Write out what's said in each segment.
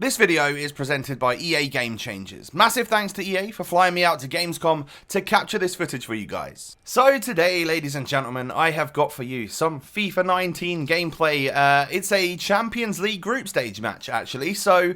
This video is presented by EA Gamechangers. Massive thanks to EA for flying me out to Gamescom to capture this footage for you guys. So today, ladies and gentlemen, I have got for you some FIFA 19 gameplay. It's a Champions League group stage match, actually. So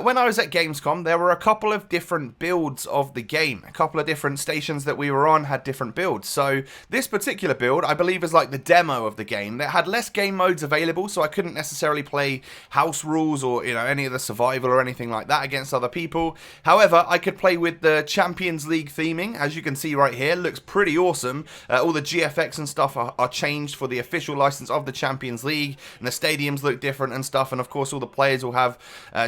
when I was at Gamescom, there were a couple of different builds of the game. A couple of different stations that we were on had different builds. So this particular build, I believe, is like the demo of the game. That had less game modes available, so I couldn't necessarily play house rules or any of the survival or anything like that against other people. However, I could play with the Champions League theming, as you can see right here. Looks pretty awesome. All the GFX and stuff are changed for the official license of the Champions League, and the stadiums look different and stuff, and of course all the players will have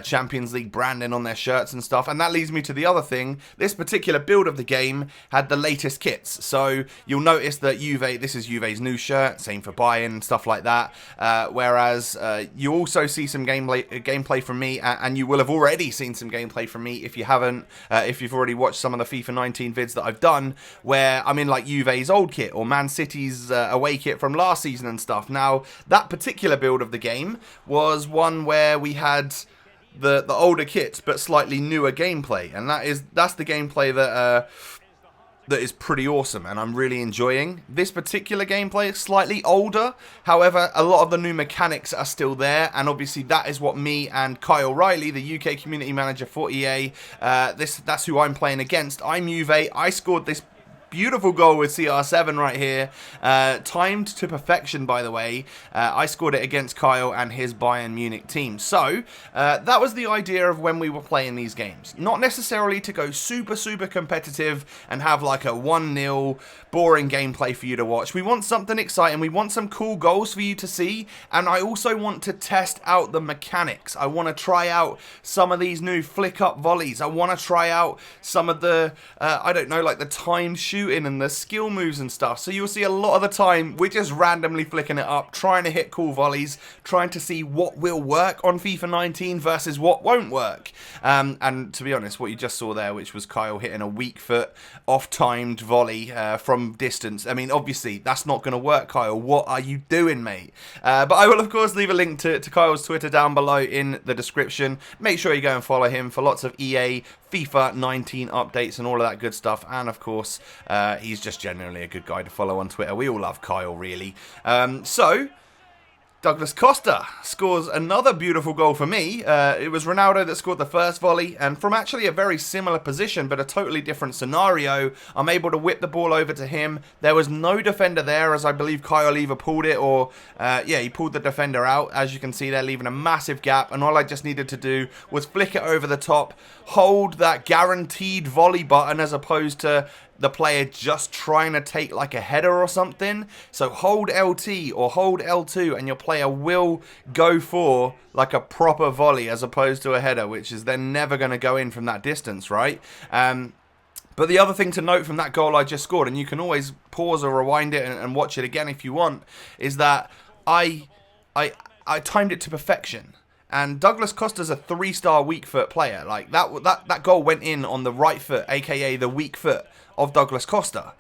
Champions League branding on their shirts and stuff. And that leads me to the other thing. This particular build of the game had the latest kits, so you'll notice that this is Juve's new shirt, same for Bayern and stuff like that, whereas you also see some gameplay from me, and you will have already seen some gameplay from me if you haven't, if you've already watched some of the FIFA 19 vids that I've done, where I'm in like Juve's old kit or Man City's away kit from last season and stuff. Now, that particular build of the game was one where we had the older kits but slightly newer gameplay, and that's the gameplay that is pretty awesome, and I'm really enjoying. This particular gameplay is slightly older, however, a lot of the new mechanics are still there, and obviously that is what me and Kyle Riley, the UK community manager for EA, that's who I'm playing against. I'm Juve. I scored this beautiful goal with CR7 right here, timed to perfection, by the way. I scored it against Kyle and his Bayern Munich team. So that was the idea of when we were playing these games. Not necessarily to go super competitive and have like a 1-0 boring gameplay for you to watch. We want something exciting. We want some cool goals for you to see, and I also want to test out the mechanics. I want to try out some of these new flick up volleys. I want to try out some of the I don't know, like the timed shooting and the skill moves and stuff. So you'll see a lot of the time we're just randomly flicking it up, trying to hit cool volleys, trying to see what will work on FIFA 19 versus what won't work. And to be honest, what you just saw there, which was Kyle hitting a weak foot off-timed volley from distance, I mean, obviously that's not going to work, Kyle. What are you doing, mate? But I will of course leave a link to Kyle's Twitter down below in the description. Make sure you go and follow him for lots of EA FIFA 19 updates and all of that good stuff. And of course, he's just generally a good guy to follow on Twitter. We all love Kyle, really. So Douglas Costa scores another beautiful goal for me. It was Ronaldo that scored the first volley, and from actually a very similar position but a totally different scenario, I'm able to whip the ball over to him. There was no defender there, as I believe Kyle either pulled it or yeah, he pulled the defender out, as you can see there, leaving a massive gap, and all I just needed to do was flick it over the top, hold that guaranteed volley button as opposed to the player just trying to take like a header or something. So hold LT or hold L2 and your player will go for like a proper volley as opposed to a header, which is then never going to go in from that distance, right? But the other thing to note from that goal I just scored, and you can always pause or rewind it and watch it again if you want, is that I timed it to perfection. And Douglas Costa's a 3-star weak foot player. Like that goal went in on the right foot, aka the weak foot of Douglas Costa.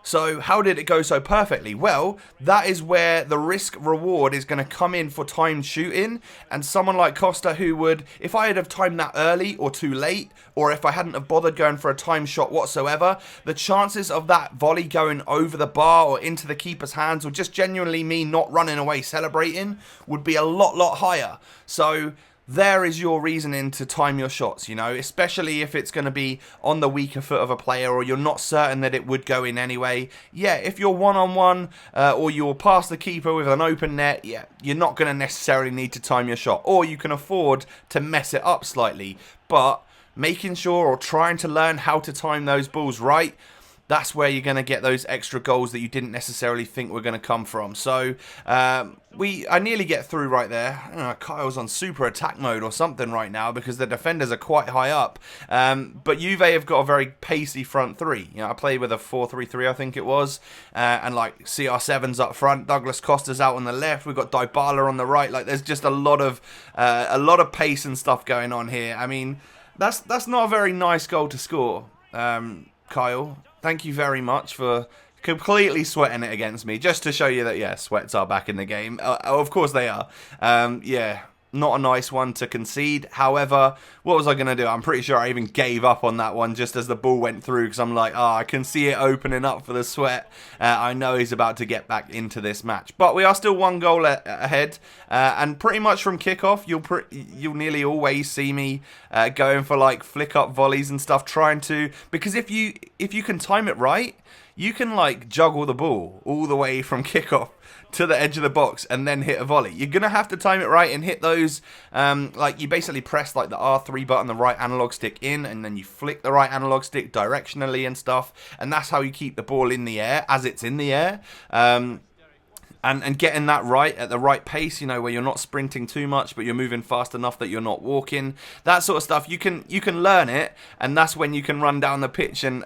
So how did it go so perfectly? Well, that is where the risk reward is going to come in for timed shooting, and someone like Costa who would, if I had have timed that early or too late, or if I hadn't have bothered going for a time shot whatsoever, the chances of that volley going over the bar or into the keeper's hands, or just genuinely me not running away celebrating, would be a lot higher. So there is your reasoning to time your shots, especially if it's going to be on the weaker foot of a player or you're not certain that it would go in anyway. Yeah, if you're one-on-one or you're past the keeper with an open net, yeah, you're not going to necessarily need to time your shot, or you can afford to mess it up slightly. But making sure or trying to learn how to time those balls right, that's where you're going to get those extra goals that you didn't necessarily think were going to come from. So I nearly get through right there. Kyle's on super attack mode or something right now because the defenders are quite high up. But Juve have got a very pacey front three. I played with a 4-3-3, I think it was. And like CR7's up front. Douglas Costa's out on the left. We've got Dybala on the right. Like there's just a lot of pace and stuff going on here. I mean, that's not a very nice goal to score, Kyle. Thank you very much for completely sweating it against me, just to show you that, yeah, sweats are back in the game. Of course they are. Yeah, not a nice one to concede. However, what was I going to do? I'm pretty sure I even gave up on that one just as the ball went through, because I'm like, I can see it opening up for the Sweat. I know he's about to get back into this match. But we are still one goal ahead, and pretty much from kickoff, you'll nearly always see me going for like flick up volleys and stuff, trying to, because if you can time it right, you can like juggle the ball all the way from kickoff to the edge of the box and then hit a volley. You're going to have to time it right and hit those, like you basically press like the R3 button, the right analog stick in, and then you flick the right analog stick directionally and stuff, and that's how you keep the ball in the air as it's in the air. And getting that right at the right pace, you know, where you're not sprinting too much, but you're moving fast enough that you're not walking. That sort of stuff, you can learn it, and that's when you can run down the pitch. And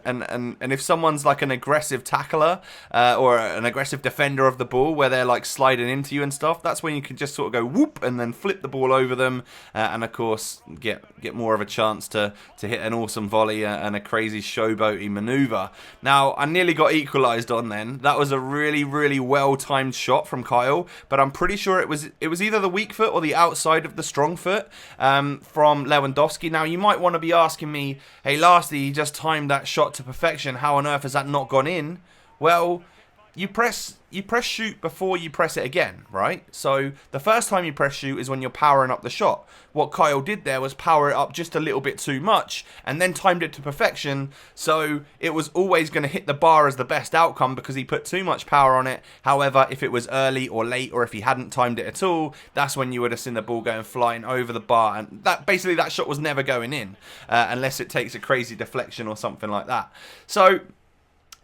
if someone's like an aggressive tackler or an aggressive defender of the ball, where they're like sliding into you and stuff, that's when you can just sort of go whoop and then flip the ball over them, and of course get more of a chance to hit an awesome volley and a crazy showboaty maneuver. Now, I nearly got equalised on then. That was a really, really well-timed shot from Kyle, but I'm pretty sure it was either the weak foot or the outside of the strong foot from Lewandowski. Now, you might want to be asking me, hey, Lasty, he just timed that shot to perfection. How on earth has that not gone in? Well, you press shoot before you press it again, right? So the first time you press shoot is when you're powering up the shot. What Kyle did there was power it up just a little bit too much and then timed it to perfection, so it was always going to hit the bar as the best outcome because he put too much power on it. However, if it was early or late, or if he hadn't timed it at all, that's when you would have seen the ball going flying over the bar, and that shot was never going in unless it takes a crazy deflection or something like that. So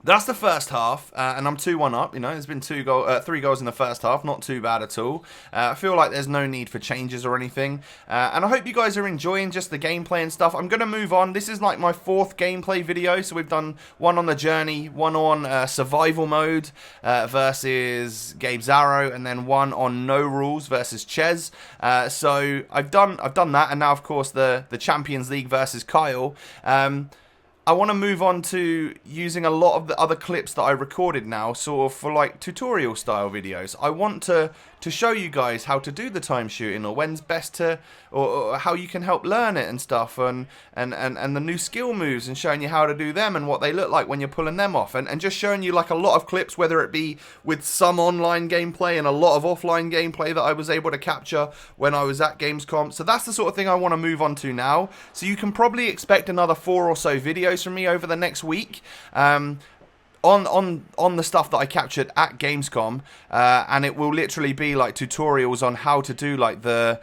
that's the first half, and I'm 2-1 up. You know, there's been 3 goals in the first half, not too bad at all. I feel like there's no need for changes or anything, and I hope you guys are enjoying just the gameplay and stuff. I'm going to move on. This is like my 4th gameplay video, so we've done one on the journey, one on survival mode versus Gabe Zarro, and then one on no rules versus Ches. So I've done that, and now of course the Champions League versus Kyle. I want to move on to using a lot of the other clips that I recorded now, sort of for like tutorial style videos. I want to show you guys how to do the time shooting, or when's best to, or how you can help learn it and stuff, and the new skill moves, and showing you how to do them and what they look like when you're pulling them off, and just showing you like a lot of clips, whether it be with some online gameplay and a lot of offline gameplay that I was able to capture when I was at Gamescom. So that's the sort of thing I want to move on to now. So you can probably expect another 4 or so videos from me over the next week. On the stuff that I captured at Gamescom, and it will literally be like tutorials on how to do like the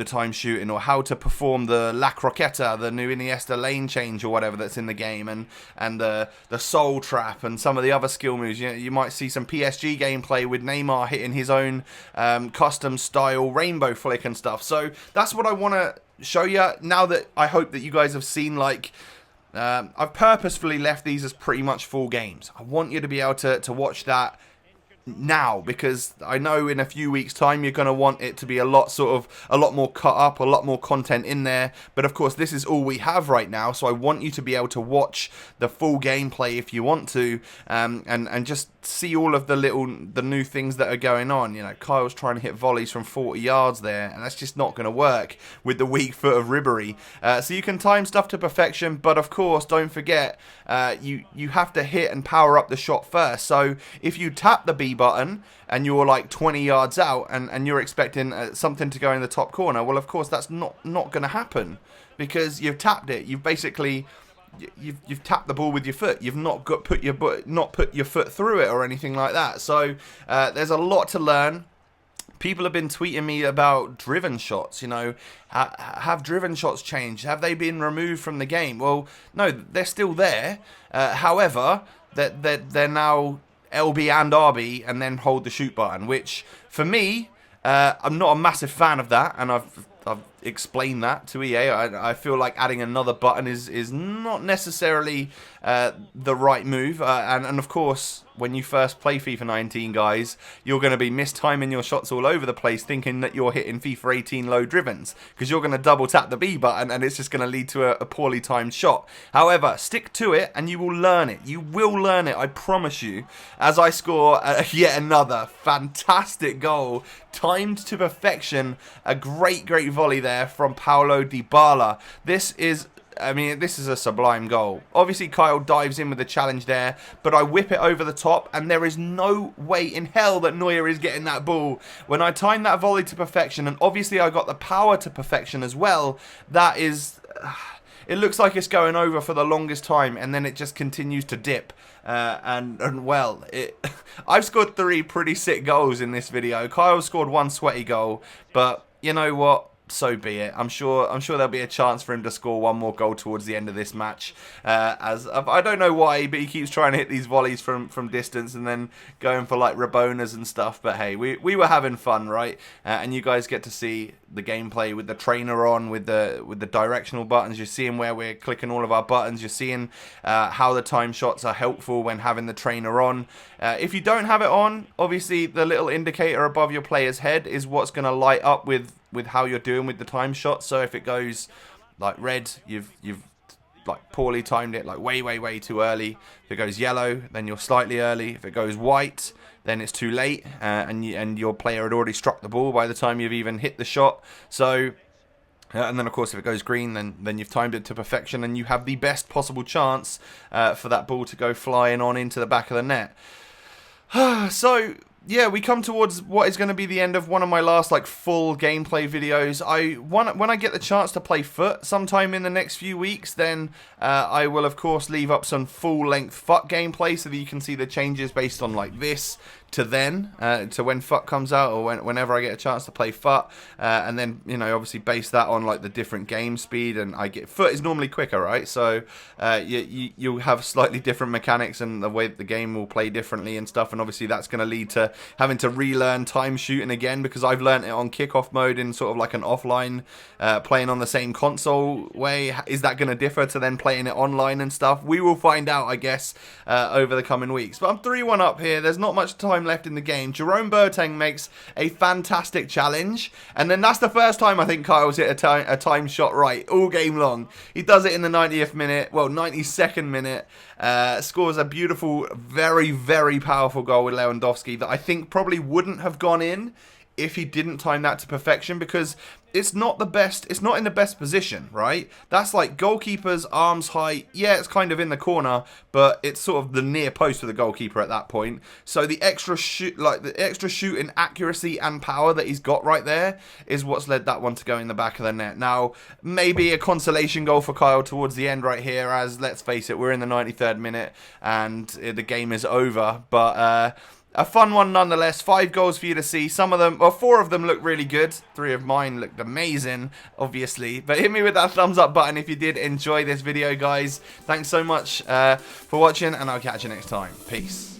time shooting, or how to perform the La Croqueta, the new Iniesta lane change or whatever that's in the game, and the soul trap and some of the other skill moves. You might see some PSG gameplay with Neymar hitting his own custom style rainbow flick and stuff. So that's what I want to show you now, that I hope that you guys have seen. Like, I've purposefully left these as pretty much full games. I want you to be able to watch that now, because I know in a few weeks time you're going to want it to be a lot more cut up, a lot more content in there, but of course this is all we have right now, so I want you to be able to watch the full gameplay if you want to, and just see all of the new things that are going on. You know, Kyle's trying to hit volleys from 40 yards there, and that's just not going to work with the weak foot of Ribery. So you can time stuff to perfection, but of course don't forget, you have to hit and power up the shot first. So if you tap the B button and you're like 20 yards out and you're expecting something to go in the top corner, well, of course that's not going to happen, because you've tapped it. You've basically you've tapped the ball with your foot. You've not put your foot through it or anything like that. So there's a lot to learn. People have been tweeting me about driven shots. You know, have driven shots changed? Have they been removed from the game? Well, no, they're still there. However, they're now LB and RB, and then hold the shoot button, which for me, I'm not a massive fan of that, and I've explain that to EA. I feel like adding another button is not necessarily the right move. And of course, when you first play FIFA 19, guys, you're going to be mistiming your shots all over the place, thinking that you're hitting FIFA 18 low drivens, because you're going to double tap the B button and it's just going to lead to a poorly timed shot. However, stick to it and you will learn it. You will learn it, I promise you, as I score yet another fantastic goal, timed to perfection. A great volley there from Paulo Dybala. This is a sublime goal. Obviously, Kyle dives in with the challenge there, but I whip it over the top, and there is no way in hell that Neuer is getting that ball. When I time that volley to perfection, and obviously I got the power to perfection as well, that is... it looks like it's going over for the longest time, and then it just continues to dip. Well, I've scored 3 pretty sick goals in this video. Kyle scored 1 sweaty goal, but you know what? So be it. I'm sure there'll be a chance for him to score 1 more goal towards the end of this match. As I don't know why, but he keeps trying to hit these volleys from distance and then going for like Rabonas and stuff. But hey, we were having fun, right? And you guys get to see the gameplay with the trainer on, with the directional buttons. You're seeing where we're clicking all of our buttons. You're seeing how the time shots are helpful when having the trainer on. If you don't have it on, obviously the little indicator above your player's head is what's going to light up with how you're doing with the time shot. So if it goes like red, you've like poorly timed it, like way too early. If it goes yellow, then you're slightly early. If it goes white, then it's too late, and your player had already struck the ball by the time you've even hit the shot. So and then of course if it goes green, then you've timed it to perfection, and you have the best possible chance for that ball to go flying on into the back of the net. So yeah, we come towards what is going to be the end of one of my last like full gameplay videos. When I get the chance to play FUT sometime in the next few weeks, then I will of course leave up some full length FUT gameplay so that you can see the changes based on like this to then, to when FUT comes out, or whenever I get a chance to play FUT, and then, you know, obviously base that on like the different game speed, and FUT is normally quicker, right? So you'll have slightly different mechanics and the way that the game will play differently and stuff, and obviously that's going to lead to having to relearn time shooting again, because I've learned it on kickoff mode in sort of like an offline, playing on the same console way. Is that going to differ to then playing it online and stuff? We will find out, I guess, over the coming weeks. But I'm 3-1 up here. There's not much time left in the game. Jerome Boateng makes a fantastic challenge, and then that's the first time I think Kyle's hit a time shot right all game long. He does it in the 90th minute, well, 92nd minute, scores a beautiful, very powerful goal with Lewandowski that I think probably wouldn't have gone in if he didn't time that to perfection, because it's not the best, it's not in the best position, right? That's like goalkeeper's arms height. Yeah, it's kind of in the corner, but it's sort of the near post of the goalkeeper at that point. So the extra shooting accuracy and power that he's got right there is what's led that one to go in the back of the net. Now, maybe a consolation goal for Kyle towards the end right here, as let's face it, we're in the 93rd minute and the game is over, but a fun one nonetheless. 5 goals for you to see. Some of them, well, 4 of them look really good. 3 of mine looked amazing, obviously. But hit me with that thumbs up button if you did enjoy this video, guys. Thanks so much for watching, and I'll catch you next time. Peace.